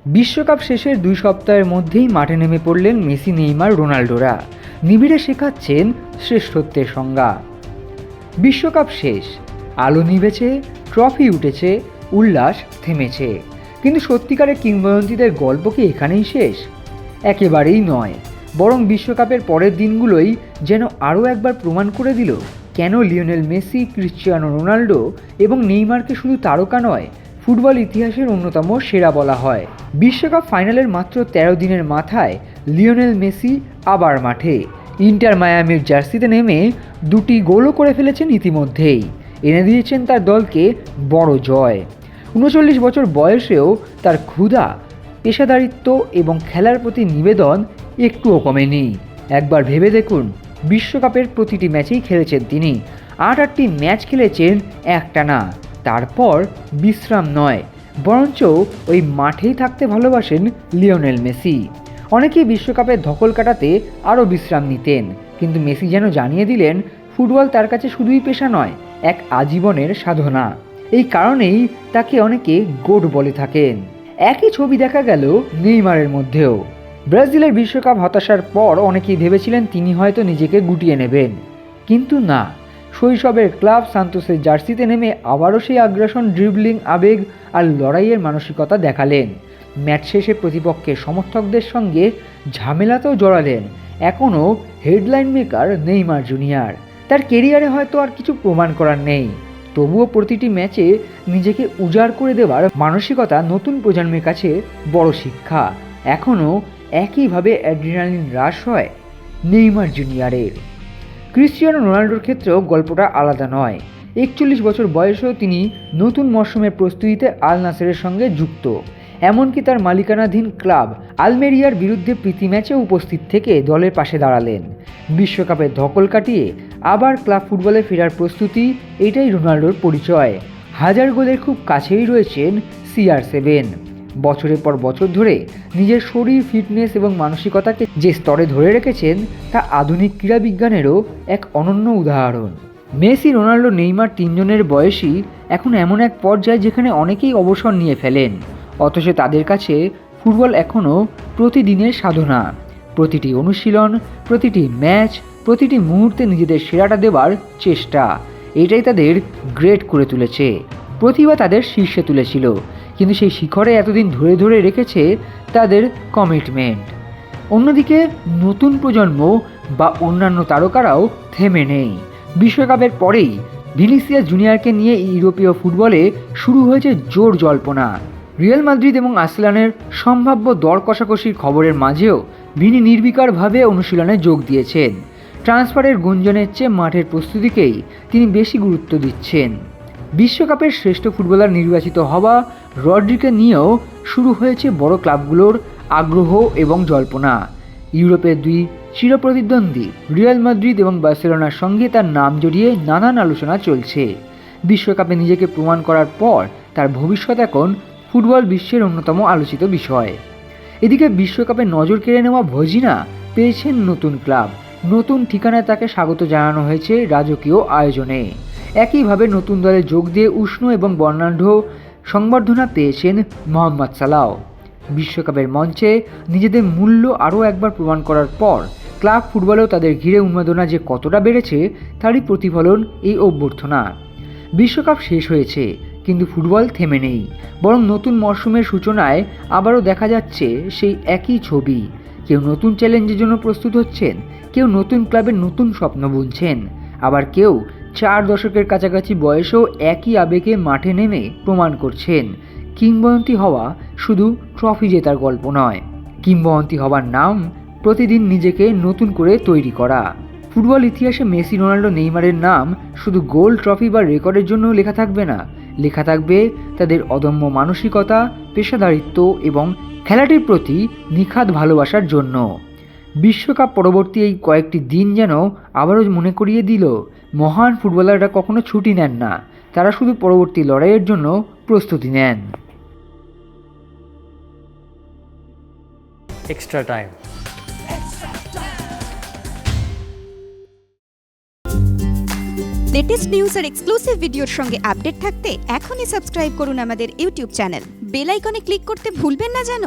বিশ্বকাপ শেষের 2 সপ্তাহের মধ্যেই মাঠে নেমে পড়লেন মেসি, নেইমার, রোনাল্ডোরা। নিবিড়ে শেখাচ্ছেন শ্রেষ্ঠত্বের সংজ্ঞা। বিশ্বকাপ শেষ, আলো নিভেছে, ট্রফি উঠেছে, উল্লাস থেমেছে। কিন্তু সত্যিকারের কিংবদন্তিদের গল্প কি এখানেই শেষ? একেবারেই নয়, বরং বিশ্বকাপের পরের দিনগুলোই যেন আরও একবার প্রমাণ করে দিল কেন লিওনেল মেসি, ক্রিশ্চিয়ানো রোনাল্ডো এবং নেইমারকে শুধু তারকা নয়, ফুটবল ইতিহাসের অন্যতম সেরা বলা হয়। বিশ্বকাপ ফাইনালের মাত্র 13 দিনের মাথায় লিওনেল মেসি আবার মাঠে। ইন্টার মায়ামির জার্সিতে নেমে 2টি গোলও করে ফেলেছেন ইতিমধ্যেই। এনে দিয়েছেন তার দলকে বড় জয়। 39 বছর বয়সেও তার ক্ষুধা, পেশাদারিত্ব এবং খেলার প্রতি নিবেদন একটুও কমেনি। একবার ভেবে দেখুন, বিশ্বকাপের প্রতিটি ম্যাচেই খেলেছেন তিনি। 8টি ম্যাচ খেলেছেন একটানা। তারপর বিশ্রাম নয়, বরঞ্চ ওই মাঠেই থাকতে ভালোবাসেন লিওনেল মেসি। অনেকেই বিশ্বকাপের ধকল কাটাতে আরও বিশ্রাম নিতেন, কিন্তু মেসি যেন জানিয়ে দিলেন ফুটবল তার কাছে শুধুই পেশা নয়, এক আজীবনের সাধনা। এই কারণেই তাকে অনেকে গোট বলে থাকেন। একই ছবি দেখা গেল নেইমারের মধ্যেও। ব্রাজিলের বিশ্বকাপ হতাশার পর অনেকেই ভেবেছিলেন তিনি হয়তো নিজেকে গুটিয়ে নেবেন, কিন্তু না। শৈশবের ক্লাব সান্তোসের জার্সিতে নেমে আবারও সেই আগ্রাসন, ড্রিবলিং, আবেগ আর লড়াইয়ের মানসিকতা দেখালেন। ম্যাচ শেষে প্রতিপক্ষের সমর্থকদের সঙ্গে ঝামেলাতেও জড়ালেন। এখনও হেডলাইন মেকার নেইমার জুনিয়র। তার কেরিয়ারে হয়তো আর কিছু প্রমাণ করার নেই, তবুও প্রতিটি ম্যাচে নিজেকে উজাড় করে দেওয়ার মানসিকতা নতুন প্রজন্মের কাছে বড় শিক্ষা। এখনও একইভাবে অ্যাড্রিনালিন হ্রাস হয় নেইমার জুনিয়রের। ক্রিশ্চিয়ানো রোনাল্ডোর ক্ষেত্রেও গল্পটা আলাদা নয়। 41 বছর বয়সেও তিনি নতুন মরশুমের প্রস্তুতিতে আল নাসেরের সঙ্গে যুক্ত। এমনকি তার মালিকানাধীন ক্লাব আলমেরিয়ার বিরুদ্ধে প্রীতি ম্যাচে উপস্থিত থেকে দলের পাশে দাঁড়ালেন। বিশ্বকাপের ধকল কাটিয়ে আবার ক্লাব ফুটবলে ফেরার প্রস্তুতি, এটাই রোনাল্ডোর পরিচয়। 1000 গোলের খুব কাছেই রয়েছেন CR7। বছরের পর বছর ধরে নিজের শরীর, ফিটনেস এবং মানসিকতাকে যে স্তরে ধরে রেখেছেন, তা আধুনিক ক্রীড়াবিজ্ঞানেরও এক অনন্য উদাহরণ। মেসি, রোনাল্ডো, নেইমার তিনজনের বয়সই এখন এমন এক পর্যায়ে যেখানে অনেকেই অবসর নিয়ে ফেলেন, অথচ তাদের কাছে ফুটবল এখনও প্রতিদিনের সাধনা। প্রতিটি অনুশীলন, প্রতিটি ম্যাচ, প্রতিটি মুহূর্তে নিজেদের সেরাটা দেওয়ার চেষ্টা, এটাই তাদের গ্রেট করে তুলেছে। প্রতিভা তাদের শীর্ষে তুলেছিল, কিন্তু সেই শিখরে এতদিন ধরে ধরে রেখেছে তাদের কমিটমেন্ট। অন্যদিকে নতুন প্রজন্ম বা অন্যান্য তারকারাও থেমে নেই। বিশ্বকাপের পরেই ভিনিসিয়াস জুনিয়রকে নিয়ে ইউরোপীয় ফুটবলে শুরু হয়েছে জোর জল্পনা। রিয়াল মাদ্রিদ এবং আর্সেনালের সম্ভাব্য দর কষাকষির খবরের মাঝেও ভিনি নির্বিকারভাবে অনুশীলনে যোগ দিয়েছেন। ট্রান্সফারের গুঞ্জনের চেয়ে মাঠের প্রস্তুতিকেই তিনি বেশি গুরুত্ব দিচ্ছেন। বিশ্বকাপের শ্রেষ্ঠ ফুটবলার নির্বাচিত হওয়া রড্রিকে নিয়েও শুরু হয়েছে বড় ক্লাবগুলোর আগ্রহ এবং জল্পনা। ইউরোপের 2 চিরপ্রতিদ্বন্দ্বী রিয়াল মাদ্রিদ এবং বার্সেলোনার সঙ্গে তার নাম জড়িয়ে নানান আলোচনা চলছে। বিশ্বকাপে নিজেকে প্রমাণ করার পর তার ভবিষ্যৎ এখন ফুটবল বিশ্বের অন্যতম আলোচিত বিষয়। এদিকে বিশ্বকাপে নজর কেড়ে নেওয়া ভজিনা পেয়েছেন নতুন ক্লাব, নতুন ঠিকানায় তাকে স্বাগত জানানো হয়েছে রাজকীয় আয়োজনে। একইভাবে নতুন দলে যোগ দিয়ে উষ্ণ এবং বর্ণাঢ্য সংবর্ধনা পেয়েছেন মোহাম্মদ সালাহ। বিশ্বকাপের মঞ্চে নিজেদের মূল্য আরও একবার প্রমাণ করার পর ক্লাব ফুটবলেও তাদের ঘিরে উন্মাদনা যে কতটা বেড়েছে, তারই প্রতিফলন এই অভ্যর্থনা। বিশ্বকাপ শেষ হয়েছে, কিন্তু ফুটবল থেমে নেই, বরং নতুন মরশুমের সূচনায় আবারও দেখা যাচ্ছে সেই একই ছবি। কেউ নতুন চ্যালেঞ্জের জন্য প্রস্তুত হচ্ছেন, কেউ নতুন ক্লাবের নতুন স্বপ্ন বুনছেন, আবার কেউ 4 দশকের কাছাকাছি বয়সেও একই আবেগে মাঠে নেমে প্রমাণ করছেন কিংবদন্তি হওয়া শুধু ট্রফি জেতার গল্প নয়। কিংবদন্তি হওয়ার নাম প্রতিদিন নিজেকে নতুন করে তৈরি করা। ফুটবল ইতিহাসে মেসি, রোনাল্ডো, নেইমারের নাম শুধু গোল, ট্রফি বা রেকর্ডের জন্য লেখা থাকবে না, লেখা থাকবে তাদের অদম্য মানসিকতা, পেশাদারিত্ব এবং খেলাটির প্রতি নিখাদ ভালোবাসার জন্য। বিশ্বকাপ পরবর্তী এই কয়েকটি দিন যেন আবারও মনে করিয়ে দিল, মহান ফুটবলাররা কখনো ছুটি নেন না, তারা শুধু পরবর্তী লড়াইয়ের জন্য প্রস্তুতি নেন। Extra time. লেটেস্ট নিউজ আর এক্সক্লুসিভ ভিডিওর সঙ্গে আপডেট থাকতে এখনই সাবস্ক্রাইব করুন আমাদের ইউটিউব চ্যানেল বেল আইকনে ক্লিক করতে ভুলবেন না যেন।